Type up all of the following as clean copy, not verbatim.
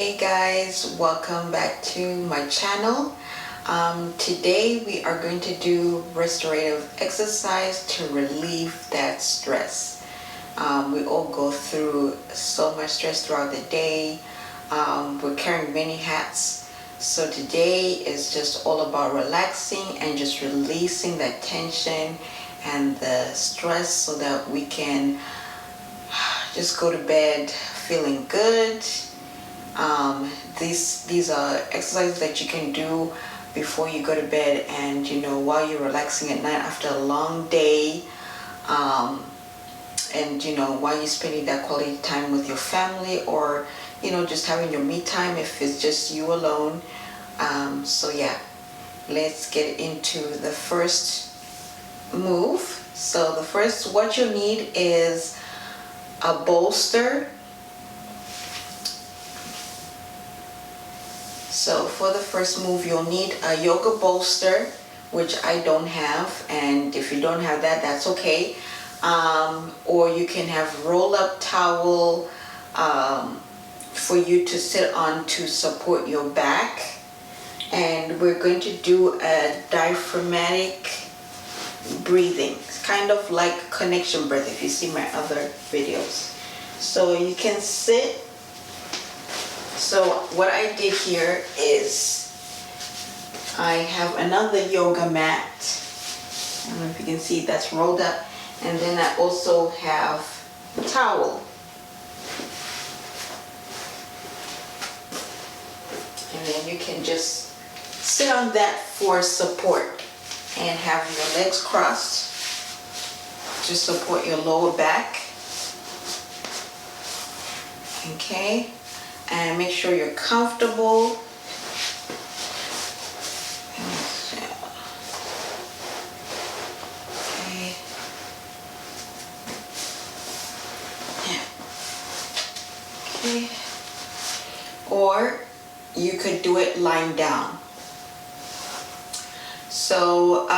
Hey guys, welcome back to my channel. Today we are going to do restorative exercise to relieve that stress. We all go through so much stress throughout the day. We're carrying many hats. So today is just all about relaxing and just releasing that tension and the stress so that we can just go to bed feeling good. These are exercises that you can do before you go to bed, and while you're relaxing at night after a long day, and while you're spending that quality time with your family, or just having your me time if it's just you alone. So yeah, let's get into the first move. So what you need is a bolster. So for the first move, you'll need a yoga bolster, which I don't have, and if you don't have that, that's okay. Or you can have roll-up towel for you to sit on to support your back. And we're going to do a diaphragmatic breathing. It's kind of like connection breath if you see my other videos. So you can sit. So what I did here is I have another yoga mat. I don't know if you can see, that's rolled up. And then I also have a towel. And then you can just sit on that for support and have your legs crossed to support your lower back. Okay. And make sure you're comfortable. Okay. Okay. Or you could do it lying down. So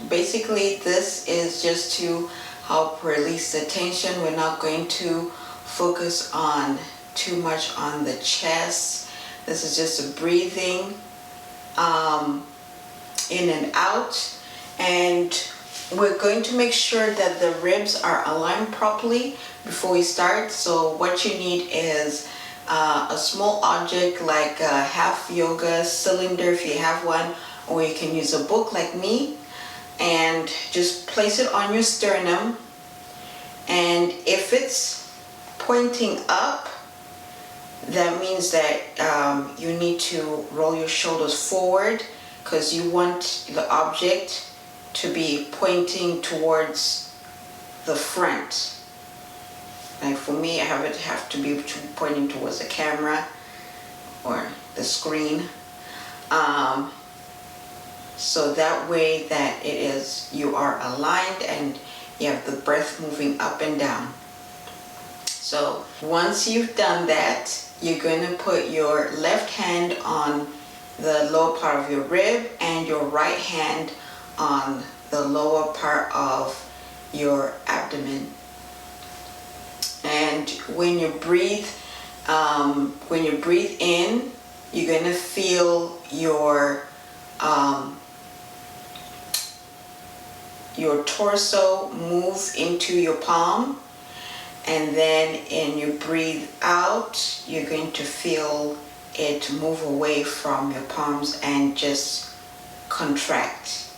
basically this is just to help release the tension. We're not going to focus on too much on the chest. This is just a breathing in and out, and we're going to make sure that the ribs are aligned properly before we start. So what you need is a small object like a half yoga cylinder if you have one, or you can use a book like me, and just place it on your sternum. And if it's pointing up, that means that you need to roll your shoulders forward, because you want the object to be pointing towards the front. Like for me, I have to be pointing towards the camera or the screen. So that way that you are aligned and you have the breath moving up and down. So once you've done that, you're going to put your left hand on the lower part of your rib and your right hand on the lower part of your abdomen. And when you breathe in, you're going to feel your torso move into your palm. And then when you breathe out, you're going to feel it move away from your palms and just contract.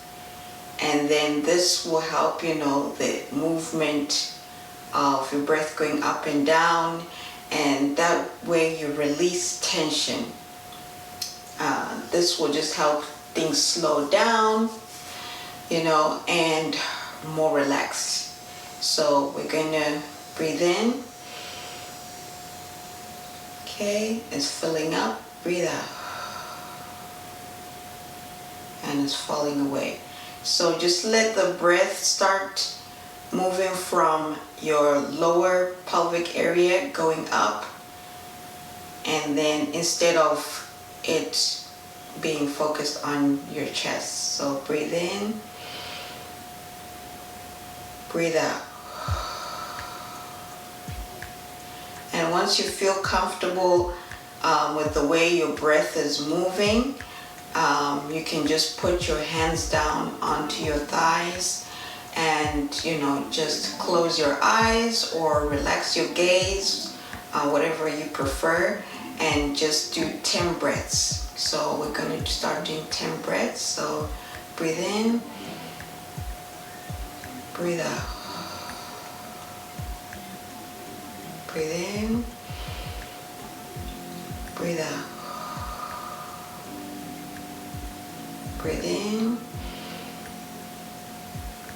And then this will help, the movement of your breath going up and down. And that way you release tension. This will just help things slow down, and more relaxed. So we're going to breathe in. Okay, it's filling up. Breathe out. And it's falling away. So just let the breath start moving from your lower pelvic area going up. And then instead of it being focused on your chest. So breathe in. Breathe out. And once you feel comfortable with the way your breath is moving. You can just put your hands down onto your thighs and, just close your eyes or relax your gaze, whatever you prefer, and just do 10 breaths. So we're going to start doing 10 breaths. So breathe in, breathe out. Breathe in, breathe out. Breathe in,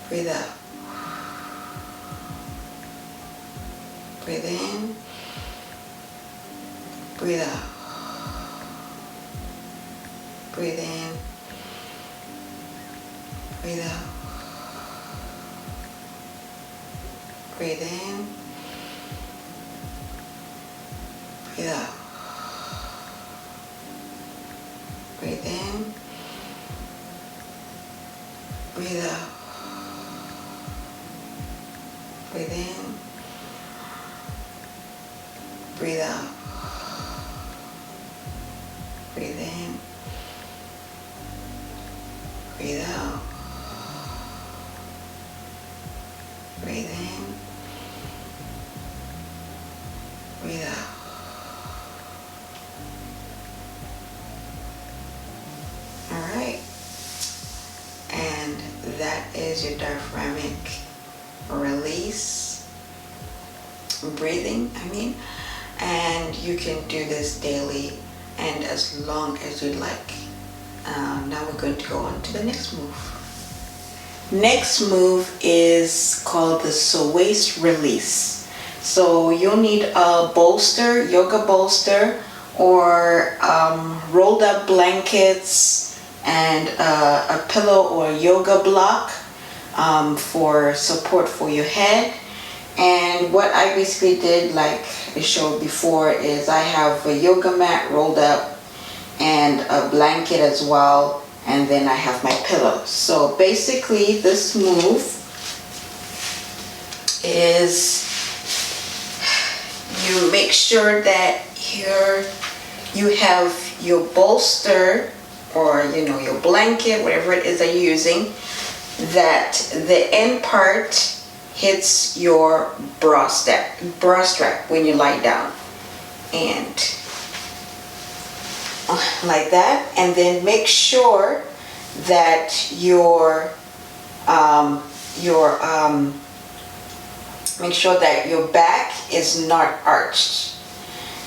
breathe out. Breathe in, breathe out. Breathe in, breathe out. Breathe in, breathe out. Breathe in, breathe out. Breathe in, breathe out. Breathe in, breathe out. Breathe in, breathe out. All right. And that is your diaphragmatic release, breathing, and you can do this daily and as long as you like. Now we're going to go on to the next move. Next move is called the psoas release. So you'll need a bolster, yoga bolster, or rolled up blankets and a pillow or a yoga block for support for your head. And what I basically did, like I showed before, is I have a yoga mat rolled up and a blanket as well, and then I have my pillow. So basically this move is, you make sure that here you have your bolster or your blanket, whatever it is that you're using, that the end part hits your bra strap when you lie down, and like that. And then make sure that make sure that your back is not arched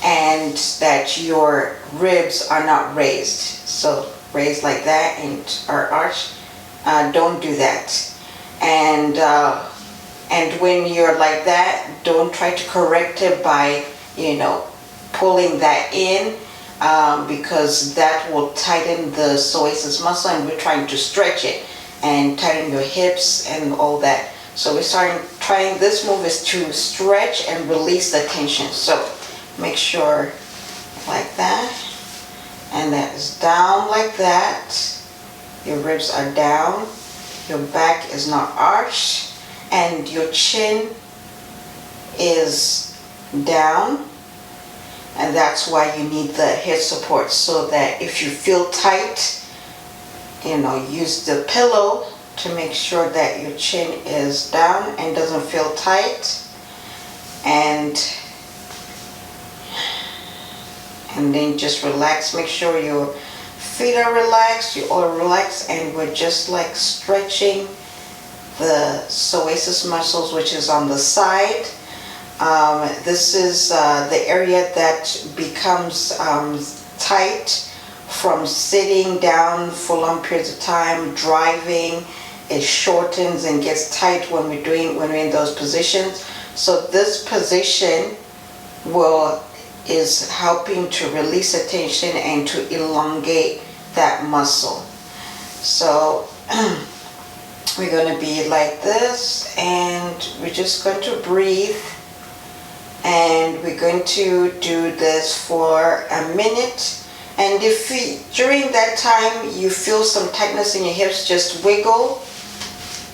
and that your ribs are not raised. So raised like that and are arched. Don't do that. And when you're like that, don't try to correct it by pulling that in, because that will tighten the psoas muscle, and we're trying to stretch it and tighten your hips and all that. So we're trying this move is to stretch and release the tension. So make sure like that, and that is down like that. Your ribs are down, your back is not arched, and your chin is down. And that's why you need the head support, so that if you feel tight, use the pillow to make sure that your chin is down and doesn't feel tight. And then just relax. Make sure your feet are relaxed, you are relaxed, and we're just like stretching the psoas muscles, which is on the side. This is the area that becomes tight from sitting down for long periods of time, driving. It shortens and gets tight when we're in those positions. So this position is helping to release the tension and to elongate that muscle. So we're going to be like this, and we're just going to breathe, and we're going to do this for a minute. And if during that time you feel some tightness in your hips, just wiggle,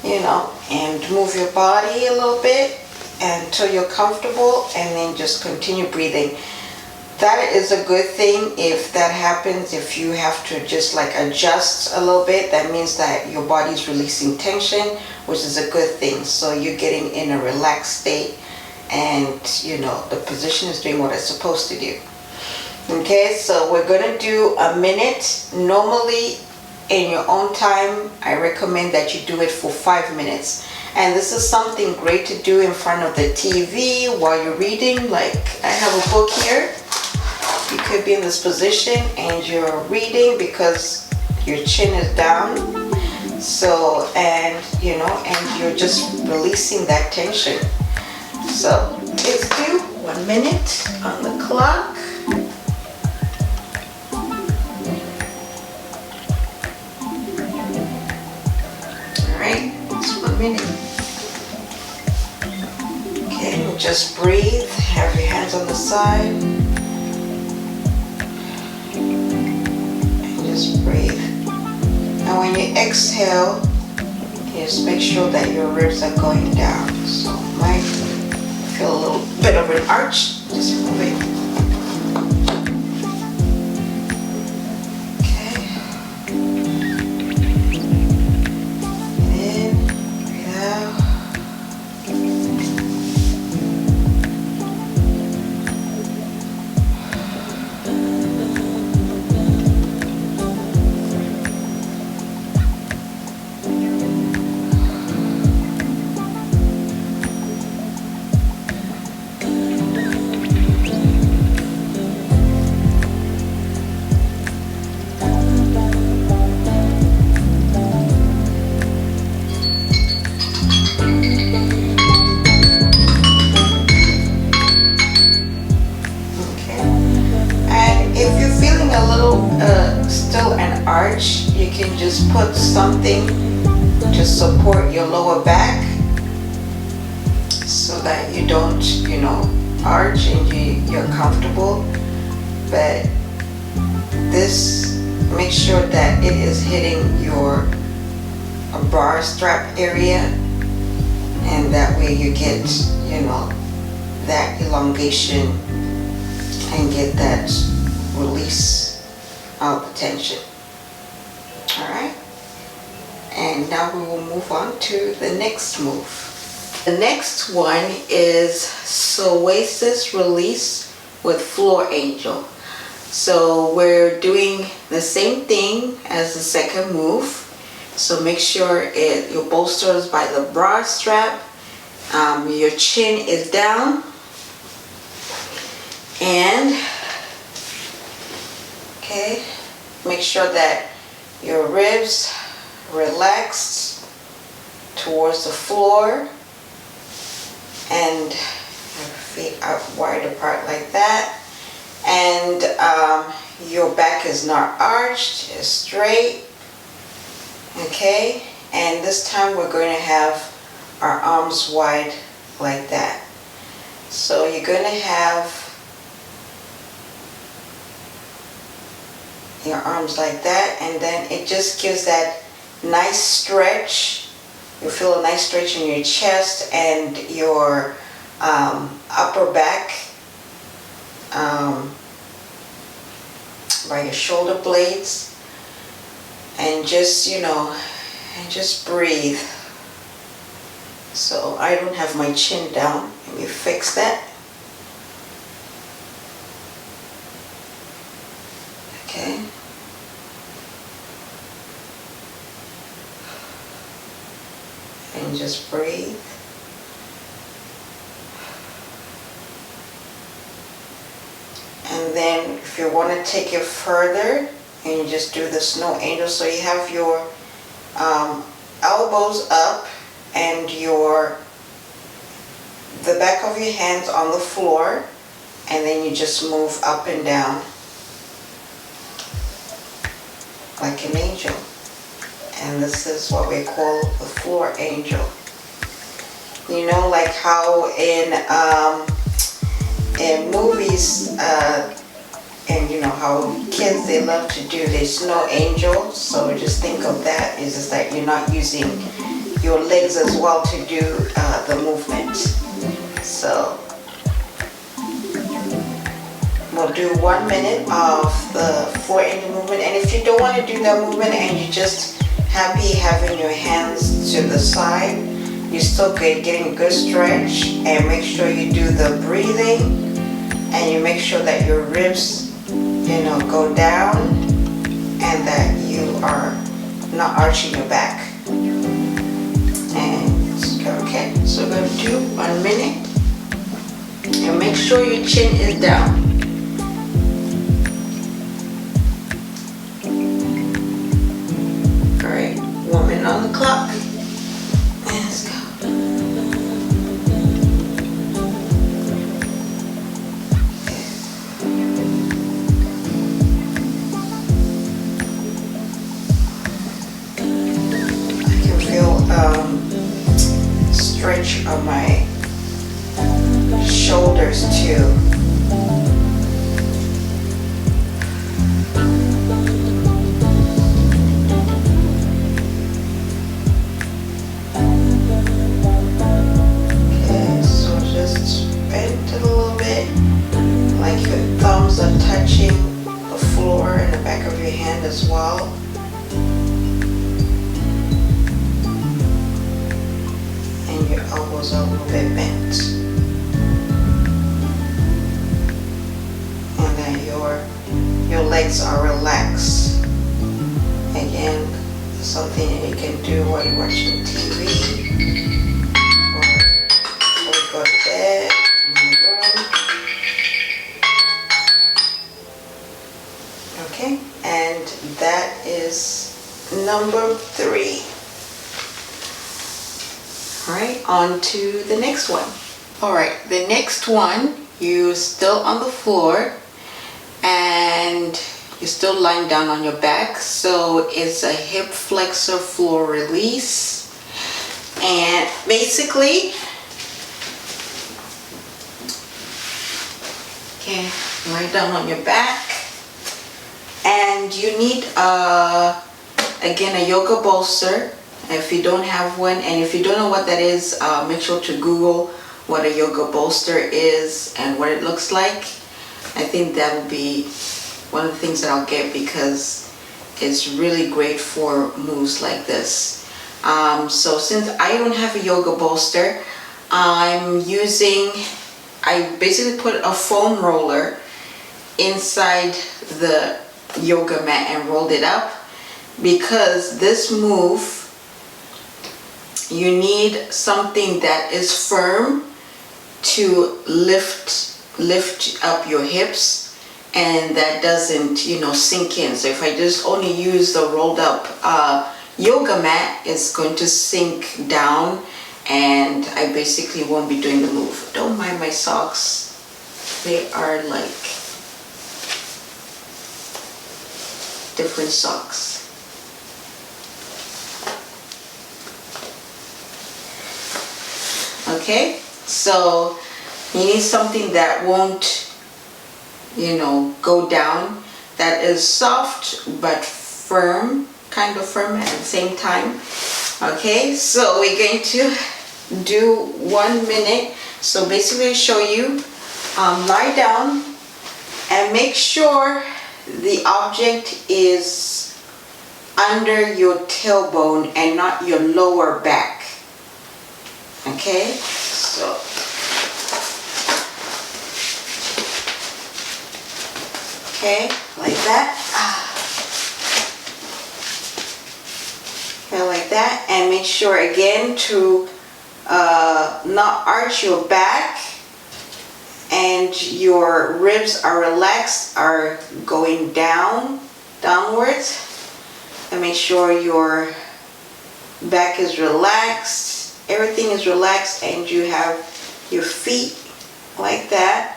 and move your body a little bit until you're comfortable, and then just continue breathing. that is a good thing. If that happens, if you have to just like adjust a little bit, that means that your body's releasing tension, which is a good thing. So you're getting in a relaxed state, and you know the position is doing what it's supposed to do. Okay, so we're gonna do a minute. Normally in your own time, I recommend that you do it for 5 minutes. And this is something great to do in front of the TV while you're reading. Like I have a book here. You could be in this position and you're reading because your chin is down. So, and you know, and you're just releasing that tension. So let's do 1 minute on the clock. Alright, it's 1 minute. Okay, just breathe. Have your hands on the side. And just breathe. And when you exhale, just make sure that your ribs are going down. So might feel a little bit of an arch. Just move it. Arch, you can just put something to support your lower back so that you don't, you know, arch and you're comfortable. But this, make sure that it is hitting your bar strap area, and that way you get, you know, that elongation and get that release of the tension. Alright, and now we will move on to the next move. The next one is psoas release with floor angel. So we're doing the same thing as the second move. So make sure your bolster is by the bra strap, your chin is down, and okay, make sure that your ribs relaxed towards the floor, and your feet out wide apart like that, and your back is not arched, it's straight. Okay, and this time we're going to have our arms wide like that. So you're going to have your arms like that, and then it just gives that nice stretch. You feel a nice stretch in your chest and your upper back by your shoulder blades, and just, you know, and just breathe. So I don't have my chin down. Let me fix that. Okay. And just breathe. And then if you want to take it further, and you just do the snow angel. So you have your elbows up and the back of your hands on the floor, and then you just move up and down like an angel. And this is what we call the floor angel. You know, like how in movies, and you know how kids, they love to do the snow angel. So just think of that. It's just that you're not using your legs as well to do the movement. So We'll do 1 minute of the floor ending movement. And if you don't want to do that movement and you're just happy having your hands to the side, you're still getting a good stretch. And make sure you do the breathing, and you make sure that your ribs, go down, and that you are not arching your back. And okay, so we're going to do 1 minute, and make sure your chin is down. All right, 1 minute on the clock. Let's go. I can feel stretch of my shoulders too. Okay, so just bend it a little bit, like your thumbs are touching the floor and the back of your hand as well. Your elbows are a little bit bent, and then your legs are relaxed. Again, something that you can do while you're watching TV or before you go to bed in your room. Okay, and that is number 3. Alright, on to the next one. Alright, the next one, you're still on the floor and you're still lying down on your back. So it's a hip flexor floor release. And basically, okay, lie down on your back. And you need, again, a yoga bolster. If you don't have one, and if you don't know what that is, make sure to Google what a yoga bolster is and what it looks like. I think that will be one of the things that I'll get, because it's really great for moves like this. So since I don't have a yoga bolster, I basically put a foam roller inside the yoga mat and rolled it up, because this move, you need something that is firm to lift up your hips, and that doesn't, sink in. So if I just only use the rolled up yoga mat, it's going to sink down, and I basically won't be doing the move. Don't mind my socks. They are like different socks. Okay, so you need something that won't, go down, that is soft but firm, kind of firm at the same time. Okay, so we're going to do 1 minute. So basically I show you, lie down and make sure the object is under your tailbone and not your lower back. Okay, so okay, like that. Okay, like that, and make sure again to not arch your back, and your ribs are relaxed, are going downwards, and make sure your back is relaxed. Everything is relaxed, and you have your feet like that.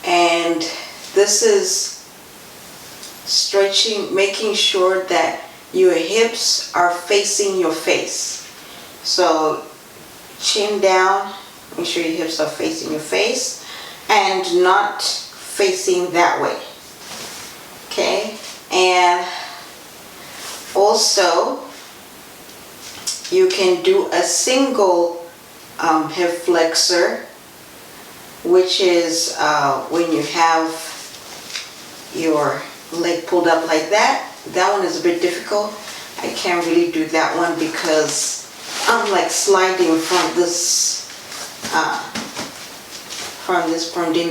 And this is stretching, making sure that your hips are facing your face. So chin down, make sure your hips are facing your face and not facing that way. Okay, and also you can do a single hip flexor which is when you have your leg pulled up like that. That one is a bit difficult. I can't really do that one because I'm like sliding from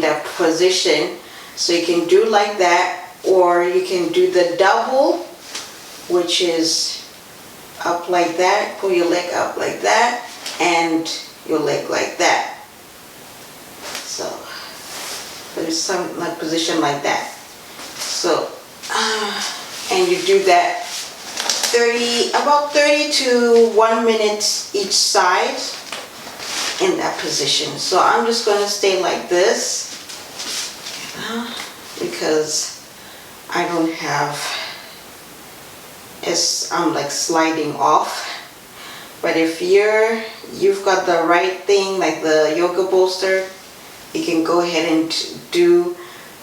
that position. So you can do like that, or you can do the double, which is up like that, pull your leg up like that, and your leg like that. So there's some like position like that. So and you do that about 30 to 1 minute each side in that position. So I'm just going to stay like this because I don't have, I'm like sliding off. But if you've got the right thing, like the yoga bolster, you can go ahead and do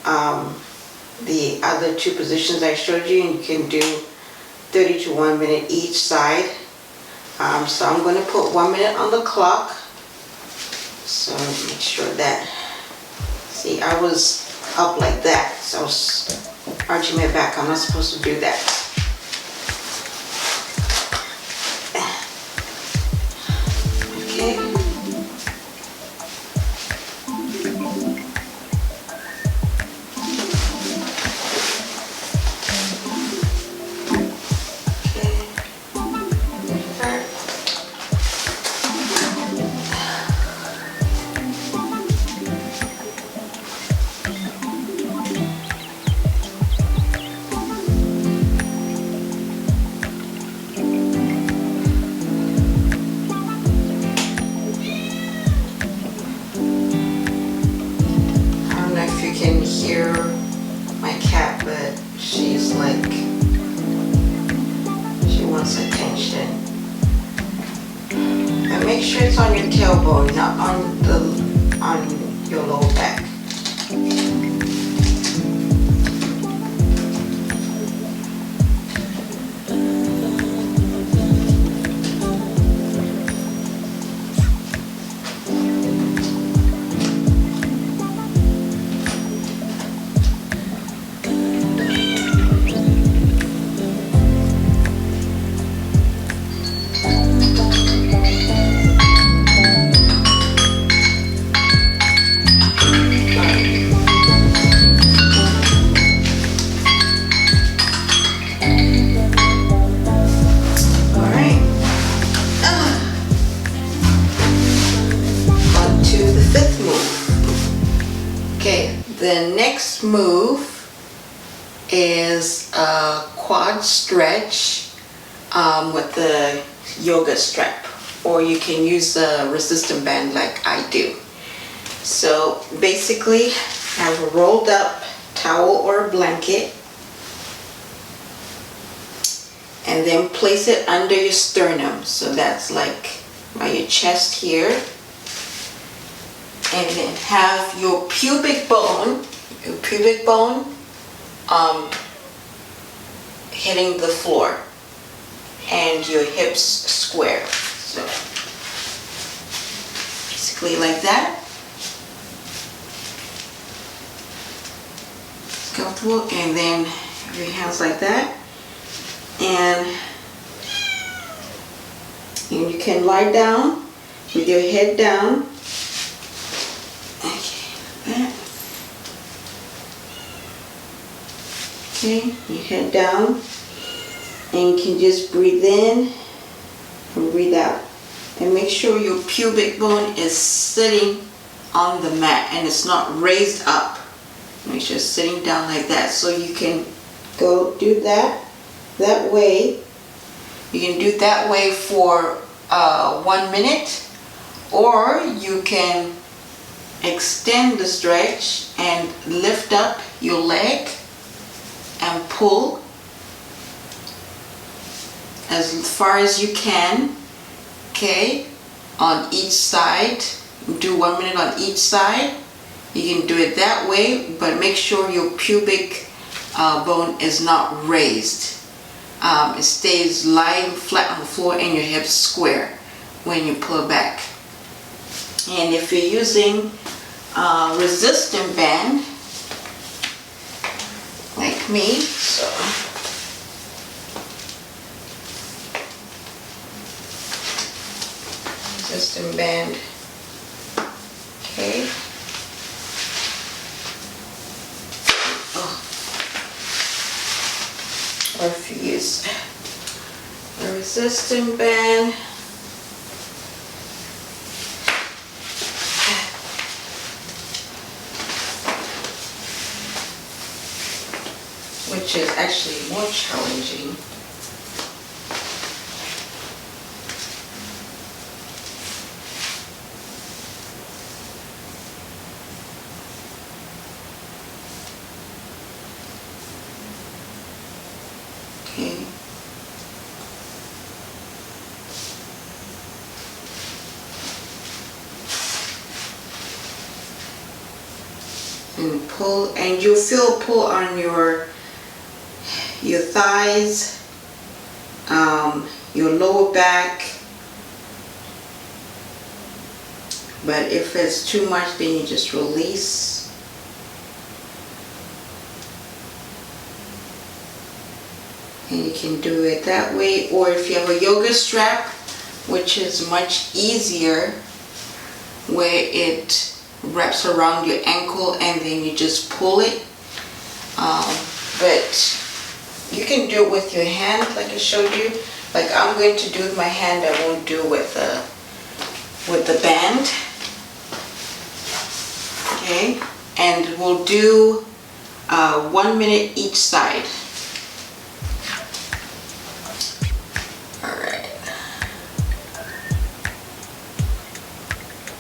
the other two positions I showed you, and you can do 30 to 1 minute each side. So I'm going to put 1 minute on the clock. So make sure that, see, I was up like that, so I was arching my back. I'm not supposed to do that. Okay. Attention. And make sure it's on your tailbone, not on your lower back. The next move is a quad stretch with the yoga strap, or you can use a resistance band like I do. So basically, have a rolled up towel or a blanket, and then place it under your sternum. So that's like by your chest here. And then have your pubic bone hitting the floor, and your hips square. So basically like that. It's comfortable, and then have your hands like that, and you can lie down with your head down. Okay, your head down, and you can just breathe in and breathe out. And make sure your pubic bone is sitting on the mat and it's not raised up. Make sure it's sitting down like that. So you can go do that way. You can do that way for 1 minute, or you can extend the stretch and lift up your leg and pull as far as you can, okay, on each side. Do 1 minute on each side. You can do it that way, but make sure your pubic bone is not raised. It stays lying flat on the floor and your hips square when you pull back. And if you're using resistant band like me. So resistant band. Okay. Oh. Or if you use a resistant band, which is actually more challenging. Okay. And pull, and you feel pull on your thighs, your lower back. But if it's too much, then you just release. And you can do it that way, or if you have a yoga strap, which is much easier, where it wraps around your ankle and then you just pull it. But you can do it with your hand, like I showed you. Like I'm going to do with my hand, I won't do with the band. Okay, and we'll do 1 minute each side. All right.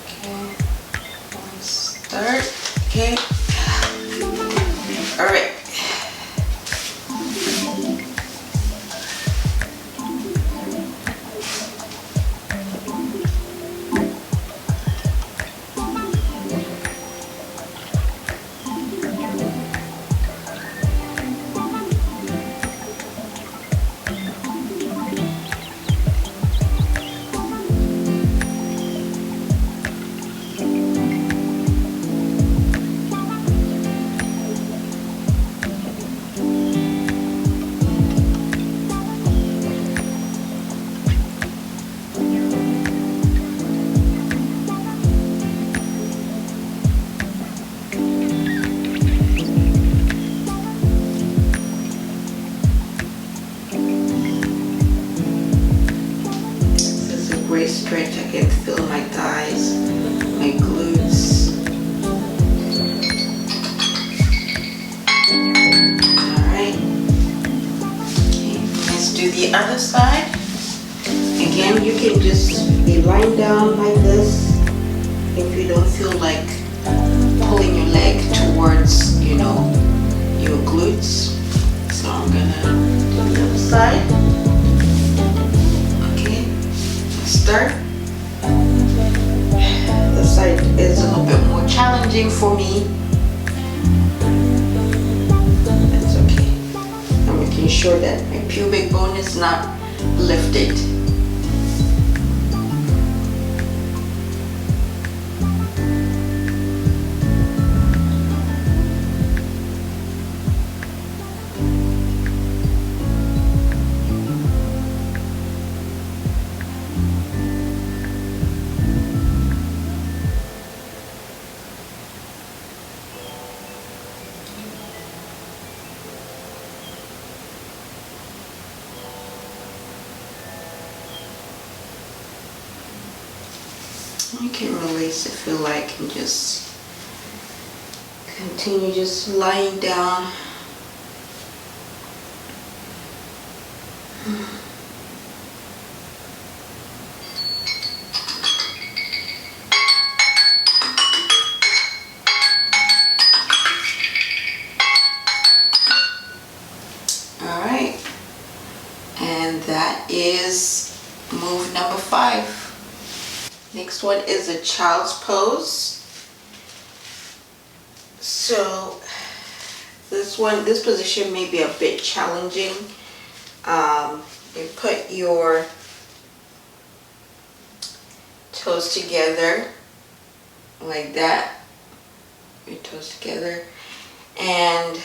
Okay, let's start. Okay. All right. Great stretch. I can feel my thighs, my glutes. Alright. Okay. Let's do the other side. Again, you can just be lying down like this if you don't feel like pulling your leg towards, your glutes. So I'm gonna do the other side. Start. This side is a little bit more challenging for me. That's okay. I'm making sure that my pubic bone is not lifted. You can release if you like and just continue just lying down. Alright, and that is move number 5. Next one is a child's pose. So this position may be a bit challenging. You put your toes together like that, your toes together, and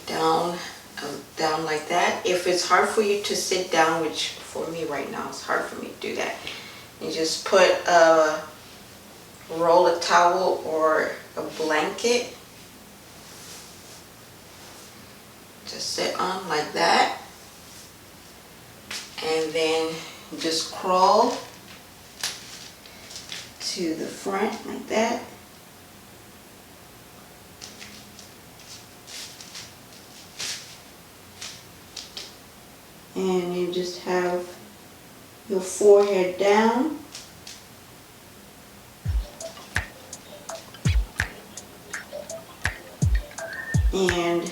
down, down like that. If it's hard for you to sit down, which for me right now it's hard for me to do that, you just put a roll of towel or a blanket, just sit on like that, and then just crawl to the front like that. And you just have your forehead down. And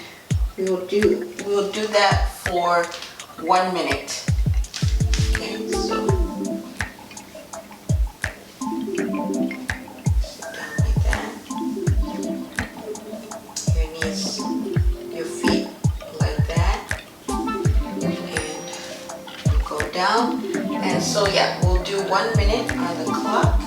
we'll do that for 1 minute. Okay, so sit down like that. Your knees, your feet like that, and go down. And so yeah, we'll do 1 minute on the clock.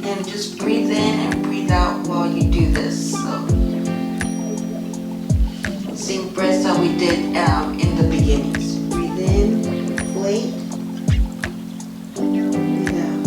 And just breathe in and breathe out while you do this. So, same breaths that we did in the beginnings. Breathe in, inflate, breathe out.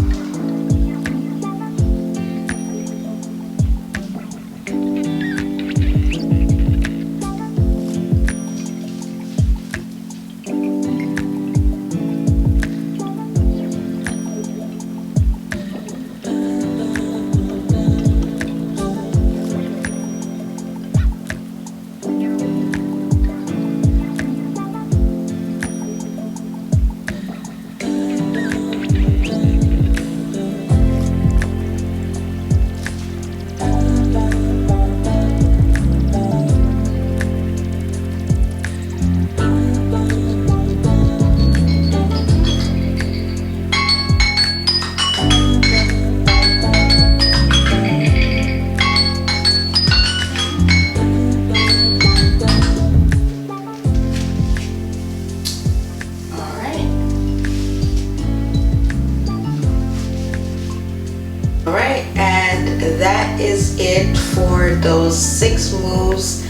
Alright, and that is it for those 6 moves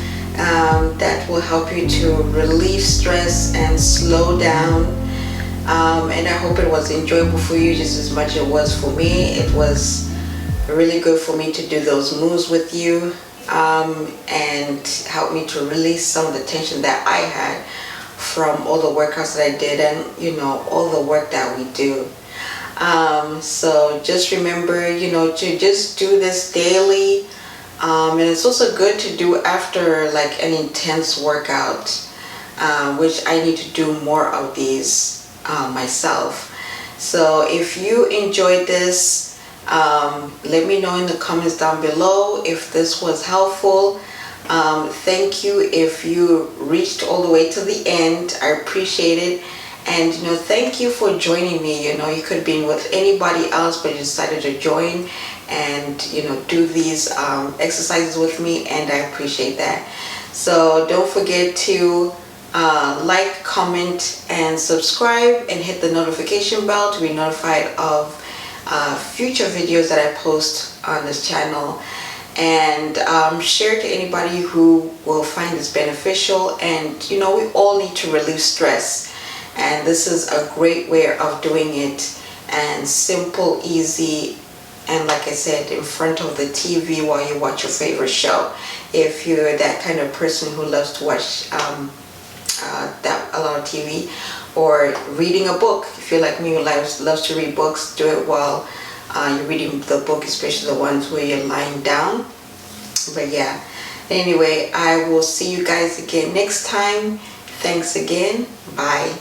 that will help you to relieve stress and slow down. And I hope it was enjoyable for you just as much as it was for me. It was really good for me to do those moves with you and help me to release some of the tension that I had from all the workouts that I did and, you know, all the work that we do. So just remember, you know, to just do this daily, and it's also good to do after like an intense workout, which I need to do more of these myself. So if you enjoyed this, let me know in the comments down below if this was helpful. Thank you if you reached all the way to the end. I appreciate it. And, you know, thank you for joining me. You know, you could have been with anybody else, but you decided to join and, you know, do these exercises with me, and I appreciate that. So don't forget to like, comment, and subscribe, and hit the notification bell to be notified of future videos that I post on this channel. And share to anybody who will find this beneficial. And, you know, we all need to relieve stress. And this is a great way of doing it, and simple, easy, and like I said, in front of the TV while you watch your favorite show. If you're that kind of person who loves to watch a lot of TV, or reading a book. If you're like me who loves to read books, do it while you're reading the book, especially the ones where you're lying down. But yeah, anyway, I will see you guys again next time. Thanks again. Bye.